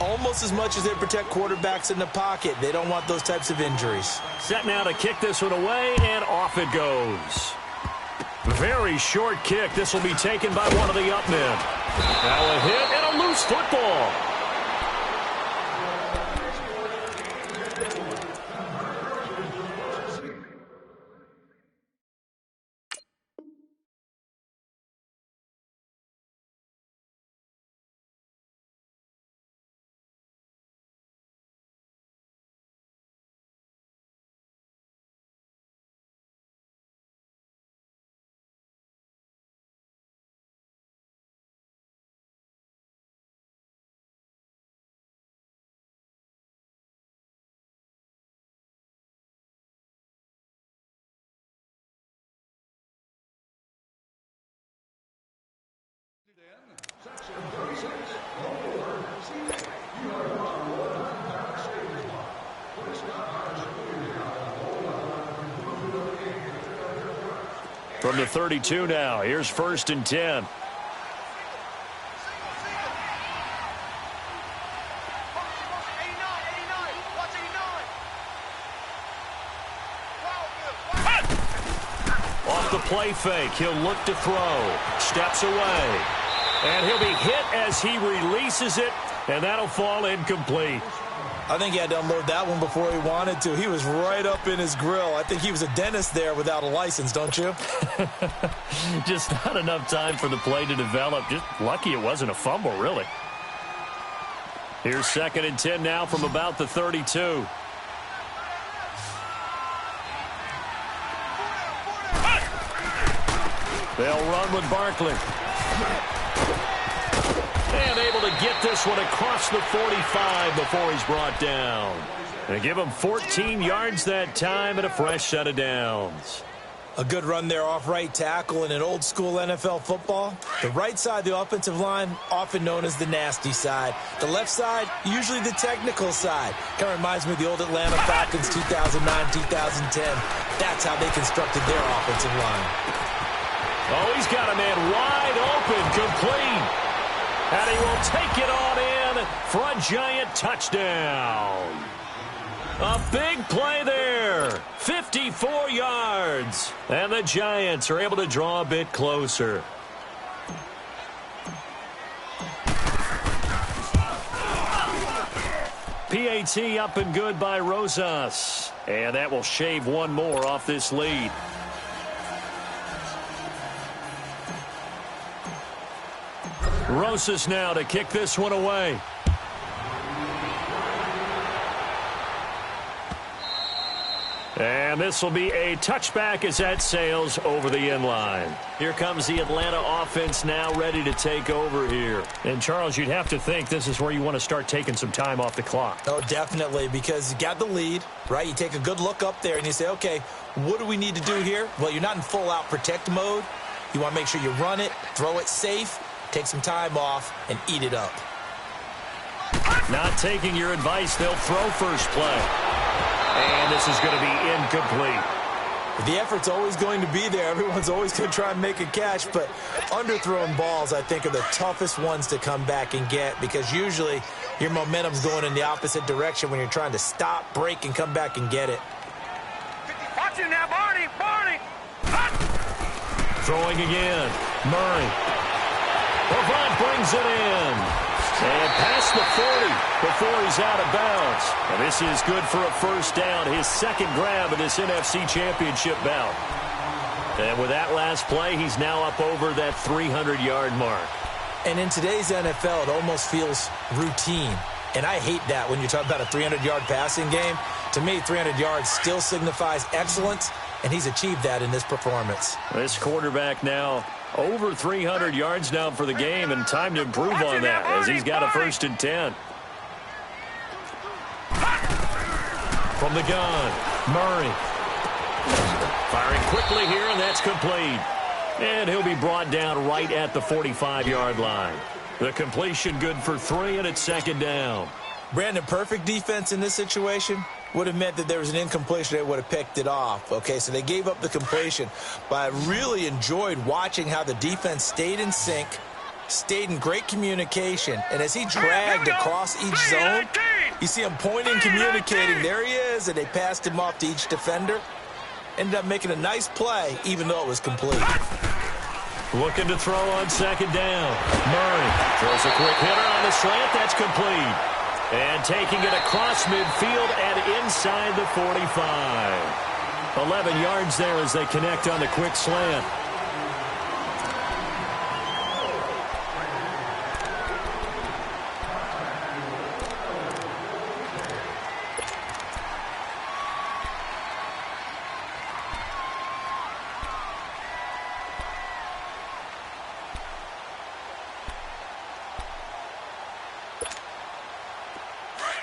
[SPEAKER 2] almost as much as they protect quarterbacks in the pocket. They don't want those types of injuries.
[SPEAKER 1] Set now to kick this one away, and off it goes. Very short kick. This will be taken by one of the up men. Now a hit and a loose football. From the 32 now, here's 1st and 10. Off the play fake, he'll look to throw. Steps away. And he'll be hit as he releases it, and that'll fall incomplete.
[SPEAKER 2] I think he had to unload that one before he wanted to. He was right up in his grill. I think he was a dentist there without a license, don't you?
[SPEAKER 1] Just not enough time for the play to develop. Just lucky it wasn't a fumble, really. Here's 2nd and 10 now from about the 32. They'll run with Barkley. And able to get this one across the 45 before he's brought down. They give him 14 yards that time and a fresh set of downs.
[SPEAKER 2] A good run there off right tackle in an old school NFL football. The right side of the offensive line, often known as the nasty side. The left side, usually the technical side. Kind of reminds me of the old Atlanta Falcons 2009-2010. That's how they constructed their offensive line.
[SPEAKER 1] Oh, he's got a man wide open, complete. And he will take it on in for a Giant touchdown. A big play there. 54 yards. And the Giants are able to draw a bit closer. PAT up and good by Rosas. And that will shave one more off this lead. Rosas now to kick this one away. And this will be a touchback as that sails over the end line. Here comes the Atlanta offense now ready to take over here. And, Charles, you'd have to think this is where you want to start taking some time off the clock.
[SPEAKER 2] Oh, definitely, because you got the lead, right? You take a good look up there and you say, okay, what do we need to do here? Well, you're not in full-out protect mode. You want to make sure you run it, throw it safe, take some time off, and eat it up.
[SPEAKER 1] Not taking your advice, they'll throw first play. And this is going to be incomplete.
[SPEAKER 2] The effort's always going to be there. Everyone's always going to try and make a catch, but underthrown balls, I think, are the toughest ones to come back and get because usually your momentum's going in the opposite direction when you're trying to stop, break, and come back and get it.
[SPEAKER 3] Watch it now, Barney! Barney!
[SPEAKER 1] Throwing again. Murray. Levant brings it in. And past the 40 before he's out of bounds. And this is good for a first down. His second grab of this NFC Championship bout. And with that last play, he's now up over that 300-yard mark.
[SPEAKER 2] And in today's NFL, it almost feels routine. And I hate that when you talk about a 300-yard passing game. To me, 300 yards still signifies excellence, and he's achieved that in this performance.
[SPEAKER 1] This quarterback now over 300 yards now for the game, and time to improve on that as he's got a 1st and 10. From the gun, Murray. Firing quickly here, and that's complete. And he'll be brought down right at the 45-yard line. The completion good for 3, and it's 2nd down.
[SPEAKER 2] Brandon, perfect defense in this situation would have meant that there was an incompletion. They would have picked it off. Okay, so they gave up the completion. But I really enjoyed watching how the defense stayed in sync, stayed in great communication. And as he dragged across each zone, you see him pointing, communicating. There he is, and they passed him off to each defender. Ended up making a nice play, even though it was complete.
[SPEAKER 1] Looking to throw on 2nd down. Murray throws a quick hitter on the slant. That's complete. And taking it across midfield and inside the 45. 11 yards there as they connect on the quick slant.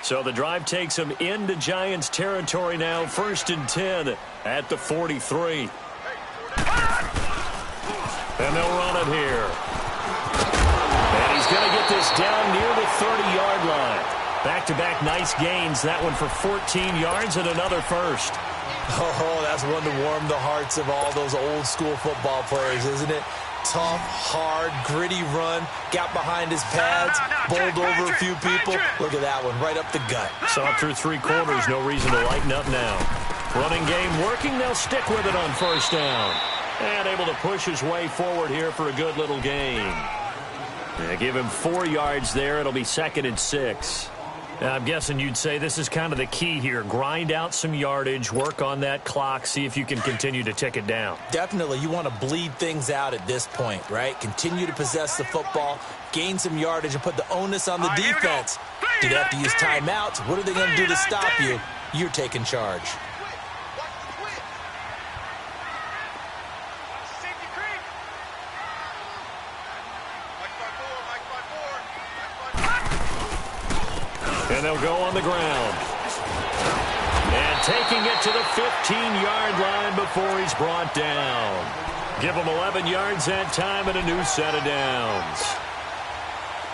[SPEAKER 1] So the drive takes them into Giants territory now. 1st and 10 at the 43. And they'll run it here. And he's going to get this down near the 30-yard line. Back-to-back nice gains. That one for 14 yards and another first.
[SPEAKER 2] Oh, that's one to warm the hearts of all those old-school football players, isn't it? Tough, hard, gritty run. Got behind his pads, bowled over a few people. Look at that one, right up the gut.
[SPEAKER 1] Saw it through three quarters. No reason to lighten up now. Running game working. They'll stick with it on first down. And able to push his way forward here for a good little gain. Yeah, give him 4 yards there. It'll be 2nd and 6. Now, I'm guessing you'd say this is kind of the key here. Grind out some yardage, work on that clock, see if you can continue to tick it down.
[SPEAKER 2] Definitely. You want to bleed things out at this point, right? Continue to possess the football, gain some yardage, and put the onus on the defense. Do they have to use timeouts? What are they going to do to stop you? You're taking charge.
[SPEAKER 1] And they'll go on the ground. And taking it to the 15-yard line before he's brought down. Give him 11 yards that time and a new set of downs.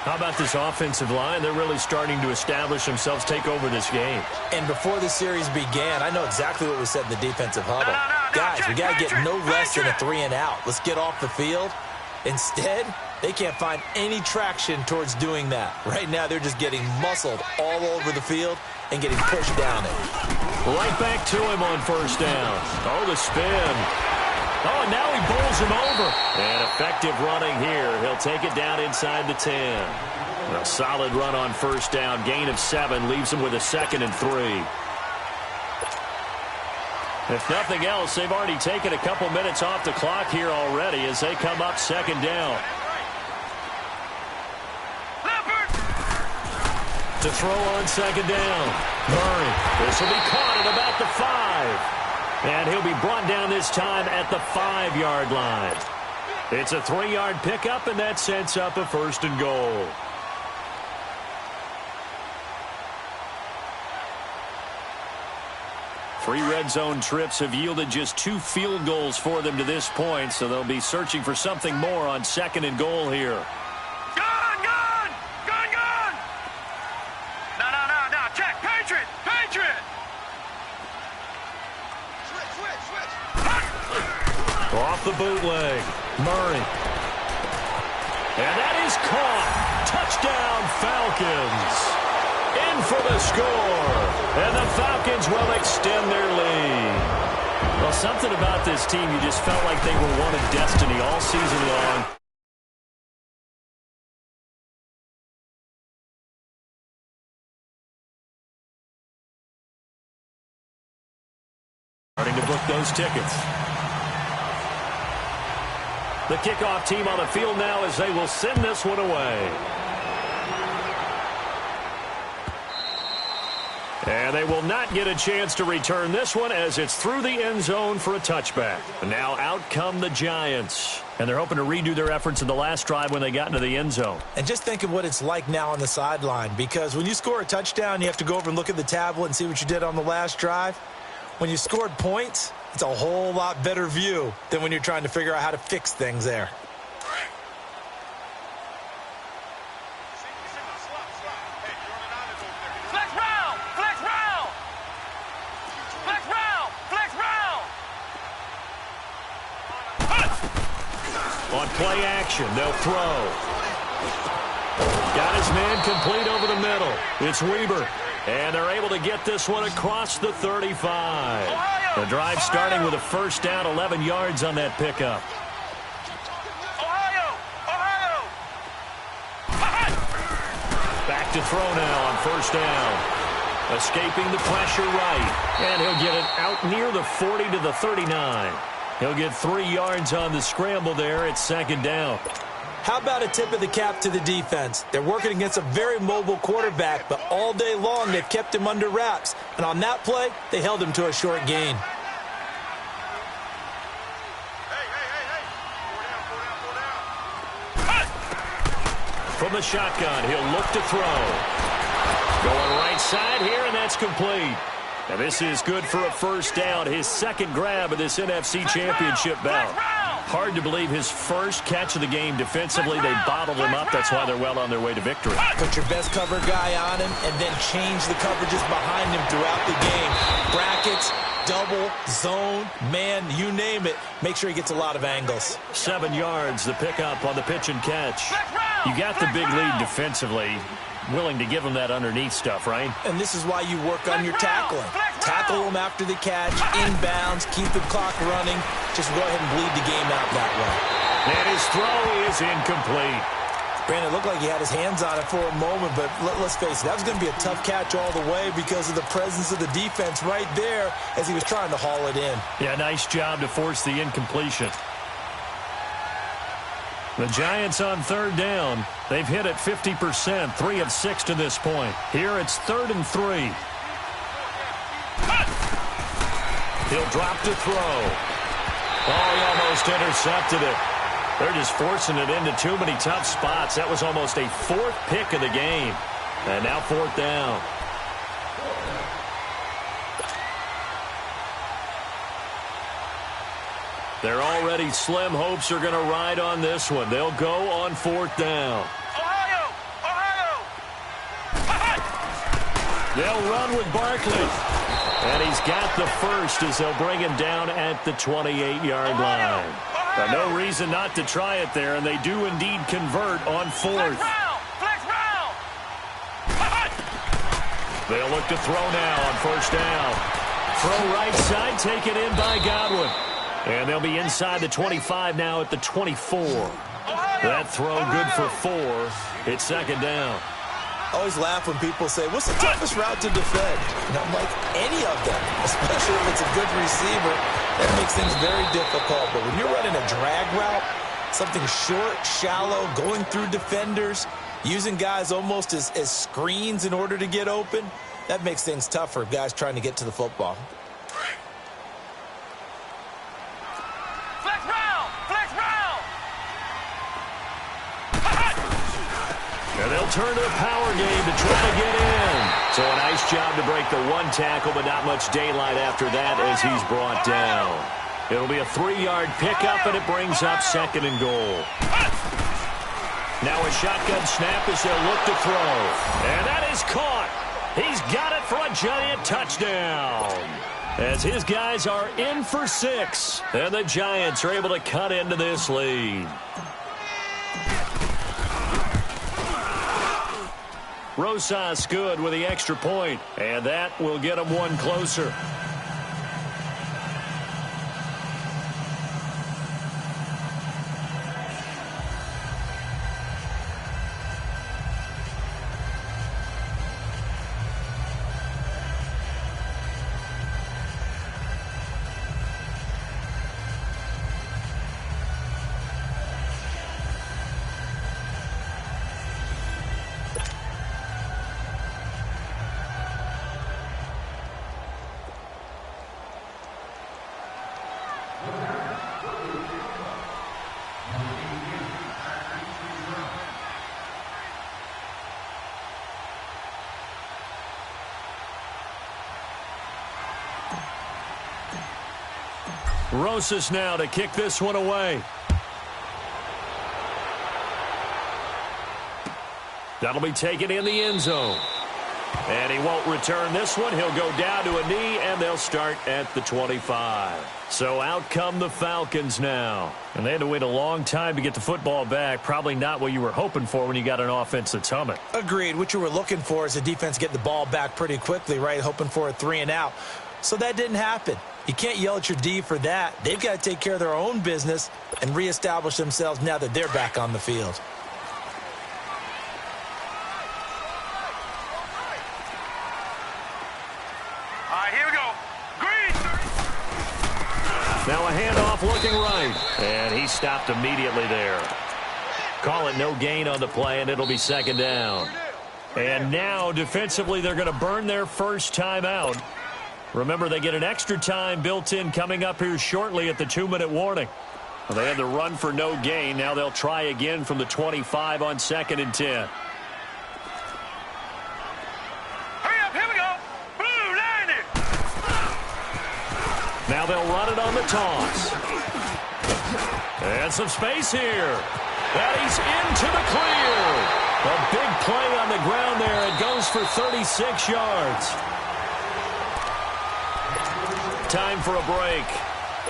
[SPEAKER 1] How about this offensive line? They're really starting to establish themselves, take over this game. And
[SPEAKER 2] before the series began, I know exactly what was said in the defensive huddle. Guys, we got to get no less than a 3-and-out. Let's get off the field. Instead, they can't find any traction towards doing that. Right now, they're just getting muscled all over the field and getting pushed down it.
[SPEAKER 1] Right back to him on first down. Oh, the spin. Oh, and now he bowls him over. And effective running here. He'll take it down inside the 10. A solid run on first down. Gain of 7 leaves him with a 2nd and 3. If nothing else, they've already taken a couple minutes off the clock here already as they come up 2nd down. To throw on 2nd down. Murray. This will be caught at about the 5. And he'll be brought down this time at the 5-yard line. It's a 3-yard pickup, and that sets up a 1st and goal. Three red zone trips have yielded just 2 field goals for them to this point, so they'll be searching for something more on 2nd and goal here.
[SPEAKER 3] Gun! No. Check. Patriot! Switch.
[SPEAKER 1] Off the bootleg. Murray. And that is caught. Touchdown, Falcons. In for the score. And the Falcons will extend their lead. Well, something about this team, you just felt like they were one of destiny all season long. Starting to book those tickets. The kickoff team on the field now as they will send this one away. And they will not get a chance to return this one as it's through the end zone for a touchback. And now out come the Giants. And they're hoping to redo their efforts in the last drive when they got into the end zone.
[SPEAKER 2] And just think of what it's like now on the sideline, because when you score a touchdown, you have to go over and look at the tablet and see what you did on the last drive. When you scored points, it's a whole lot better view than when you're trying to figure out how to fix things there.
[SPEAKER 1] On play action, they'll throw. Got his man complete over the middle. It's Weber. And they're able to get this one across the 35. The drive starting with a first down, 11 yards on that pickup. Back to throw now on first down. Escaping the pressure right. And he'll get it out near the 40 to the 39. He'll get 3 yards on the scramble there. It's 2nd down.
[SPEAKER 2] How about a tip of the cap to the defense? They're working against a very mobile quarterback, but all day long they've kept him under wraps. And on that play, they held him to a short gain.
[SPEAKER 1] From the shotgun, he'll look to throw. Going right side here, and that's complete. And this is good for a first down, his 2nd grab of this NFC Championship bout. Hard to believe his first catch of the game defensively. They bottled him up. That's why they're well on their way to victory.
[SPEAKER 2] Put your best cover guy on him and then change the coverages behind him throughout the game. Brackets, double, zone, man, you name it. Make sure he gets a lot of angles.
[SPEAKER 1] 7 yards, the pickup on the pitch and catch. You got the big lead defensively. Willing to give him that underneath stuff, right?
[SPEAKER 2] And this is why you work on your tackling. Tackle him after the catch, inbounds, keep the clock running. Just go ahead and bleed the game out that way.
[SPEAKER 1] And his throw is incomplete.
[SPEAKER 2] Brandon, it looked like he had his hands on it for a moment, but let's face it, that was going to be a tough catch all the way because of the presence of the defense right there as he was trying to haul it in.
[SPEAKER 1] Yeah, nice job to force the incompletion. The Giants on 3rd down. They've hit it 50%, 3 of 6 to this point. Here it's 3rd and 3. He'll drop to throw. Oh, he almost intercepted it. They're just forcing it into too many tough spots. That was almost a 4th pick of the game. And now 4th down. They're already slim hopes are going to ride on this one. They'll go on 4th down.
[SPEAKER 3] Ohio!
[SPEAKER 1] They'll run with Barkley. And he's got the first as they'll bring him down at the 28-yard line. But no reason not to try it there, and they do indeed convert on 4th.
[SPEAKER 3] Flex round!
[SPEAKER 1] They'll look to throw now on 1st down. Throw right side, taken in by Godwin. And they'll be inside the 25 now at the 24. That throw good for 4. It's 2nd down.
[SPEAKER 2] I always laugh when people say, what's the toughest route to defend? And I'm like, any of them, especially if it's a good receiver. That makes things very difficult. But when you're running a drag route, something short, shallow, going through defenders, using guys almost as screens in order to get open, that makes things tough for guys trying to get to the football.
[SPEAKER 1] And they'll turn to a power game to try to get in. So a nice job to break the 1 tackle, but not much daylight after that as he's brought down. It'll be a 3-yard pickup, and it brings up 2nd and goal. Now a shotgun snap as they'll look to throw. And that is caught. He's got it for a Giant touchdown. As his guys are in for 6. And the Giants are able to cut into this lead. Rosas good with the extra point, and that will get him 1 closer. Rosas now to kick this one away. That'll be taken in the end zone. And he won't return this one. He'll go down to a knee, and they'll start at the 25. So out come the Falcons now. And they had to wait a long time to get the football back. Probably not what you were hoping for when you got an offense that's humming.
[SPEAKER 2] Agreed. What you were looking for is the defense getting the ball back pretty quickly, right? Hoping for a 3 and out. So that didn't happen. You can't yell at your D for that. They've got to take care of their own business and reestablish themselves now that they're back on the field.
[SPEAKER 3] All right, here we go. Green.
[SPEAKER 1] Now a handoff looking right. And he stopped immediately there. Call it no gain on the play, and it'll be 2nd down. And now defensively they're going to burn their first timeout. Remember, they get an extra time built in coming up here shortly at the 2-minute warning. Well, they had the run for no gain. Now they'll try again from the 25 on 2nd and 10.
[SPEAKER 3] Hurry up, here we go. Blue, line it.
[SPEAKER 1] Now they'll run it on the toss. And some space here. And he's into the clear. A big play on the ground there. It goes for 36 yards. Time for a break.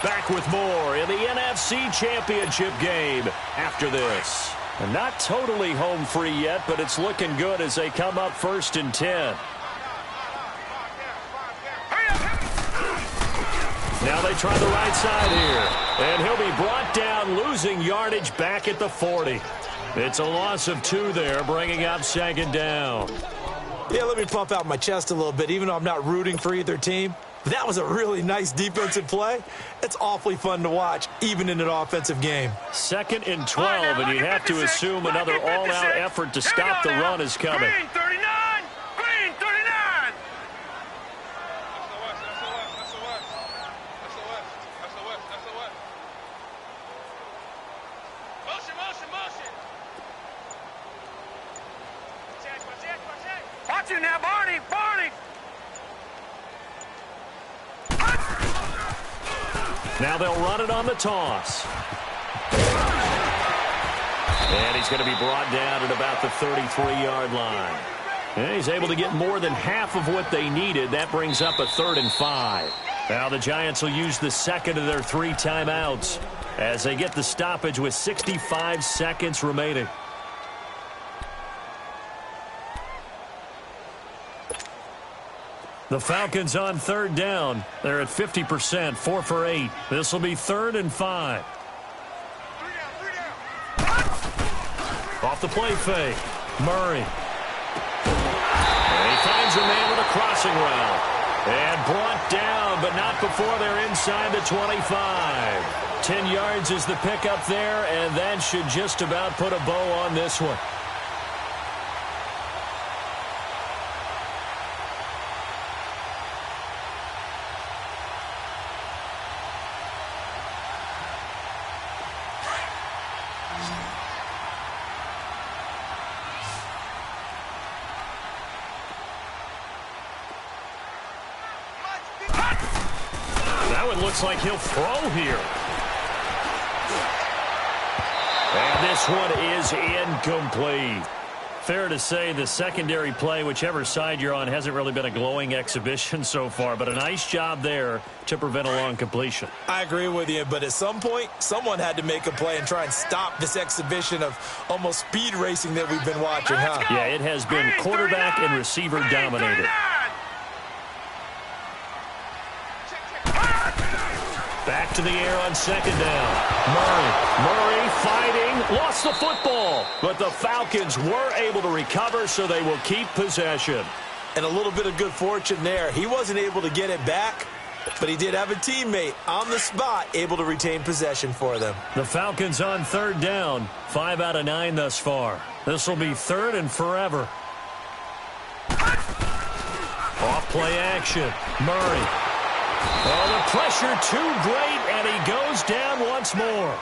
[SPEAKER 1] Back with more in the NFC Championship game after this. And not totally home free yet, but it's looking good as they come up 1st and 10. Now they try the right side here. And he'll be brought down, losing yardage back at the 40. It's a loss of 2 there, bringing up 2nd down.
[SPEAKER 2] Yeah, let me pump out my chest a little bit, even though I'm not rooting for either team. That was a really nice defensive play. It's awfully fun to watch, even in an offensive game.
[SPEAKER 1] 2nd and 12, and you have to assume another all-out effort to stop the run is coming.
[SPEAKER 3] Green 39! Green 39! Motion. Watch it now, Barney!
[SPEAKER 1] Now they'll run it on the toss. And he's going to be brought down at about the 33-yard line. And he's able to get more than half of what they needed. That brings up a 3rd and 5. Now the Giants will use the 2nd of their 3 timeouts as they get the stoppage with 65 seconds remaining. The Falcons on 3rd down. They're at 50%, 4 for 8. This will be 3rd and 5. Off the play fake. Murray. And he finds a man with a crossing route. And brought down, but not before they're inside the 25. 10 yards is the pickup there, and that should just about put a bow on this one. Looks like he'll throw here. And this one is incomplete. Fair to say the secondary play, whichever side you're on, hasn't really been a glowing exhibition so far, but a nice job there to prevent a long completion.
[SPEAKER 2] I agree with you, but at some point, someone had to make a play and try and stop this exhibition of almost speed racing that we've been watching, huh?
[SPEAKER 1] Yeah, it has been quarterback and receiver dominated. Back to the air on 2nd down. Murray fighting, lost the football. But the Falcons were able to recover, so they will keep possession.
[SPEAKER 2] And a little bit of good fortune there. He wasn't able to get it back, but he did have a teammate on the spot able to retain possession for them.
[SPEAKER 1] The Falcons on 3rd down, 5 out of 9 thus far. This will be 3rd and forever. Off play action. Murray. Oh, the pressure too great, and he goes down once more.